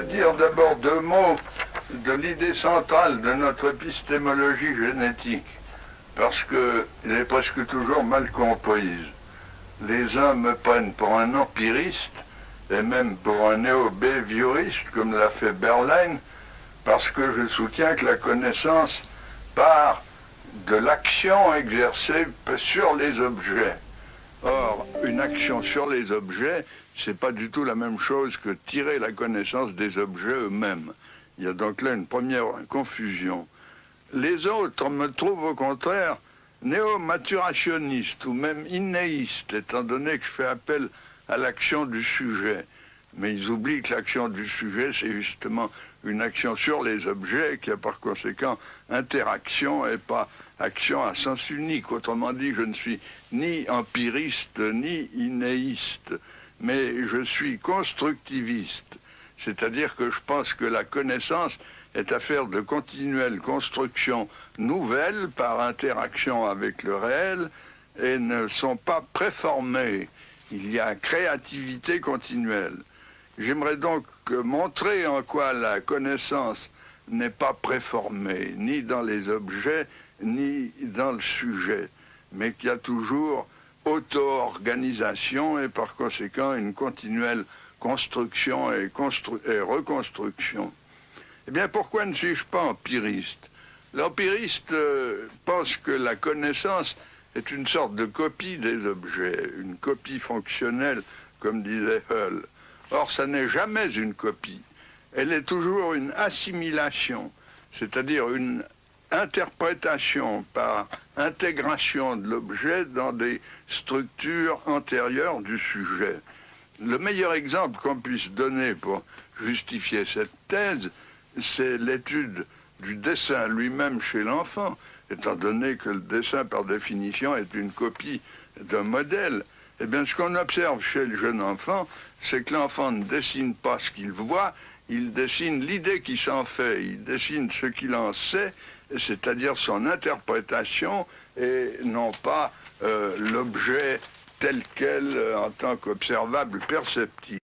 voudrais dire d'abord deux mots de l'idée centrale de notre épistémologie génétique, parce qu'elle est presque toujours mal comprise. Les uns me prennent pour un empiriste, et même pour un néo-behavioriste, comme l'a fait Berlin, parce que je soutiens que la connaissance part de l'action exercée sur les objets. Or, une action sur les objets, c'est pas du tout la même chose que tirer la connaissance des objets eux-mêmes. Il y a donc là une première confusion. Les autres me trouvent au contraire néo-maturationnistes ou même innéistes, étant donné que je fais appel à l'action du sujet. Mais ils oublient que l'action du sujet, c'est justement une action sur les objets qui a par conséquent interaction et pas action à sens unique. Autrement dit, je ne suis ni empiriste ni innéiste, mais je suis constructiviste. C'est-à-dire que je pense que la connaissance est affaire de continuelle construction nouvelle par interaction avec le réel et ne sont pas préformées. Il y a créativité continuelle. J'aimerais donc montrer en quoi la connaissance n'est pas préformée, ni dans les objets, ni dans le sujet, mais qu'il y a toujours auto-organisation et par conséquent une continuelle construction et reconstruction. Eh bien, pourquoi ne suis-je pas empiriste? L'empiriste pense que la connaissance est une sorte de copie des objets, une copie fonctionnelle, comme disait Hull. Or, ça n'est jamais une copie. Elle est toujours une assimilation, c'est-à-dire une interprétation par intégration de l'objet dans des structures antérieures du sujet. Le meilleur exemple qu'on puisse donner pour justifier cette thèse, c'est l'étude du dessin lui-même chez l'enfant, étant donné que le dessin, par définition, est une copie d'un modèle. Eh bien, ce qu'on observe chez le jeune enfant, c'est que l'enfant ne dessine pas ce qu'il voit, il dessine l'idée qu'il s'en fait, il dessine ce qu'il en sait, c'est-à-dire son interprétation, et non pas l'objet tel quel en tant qu'observable perceptible.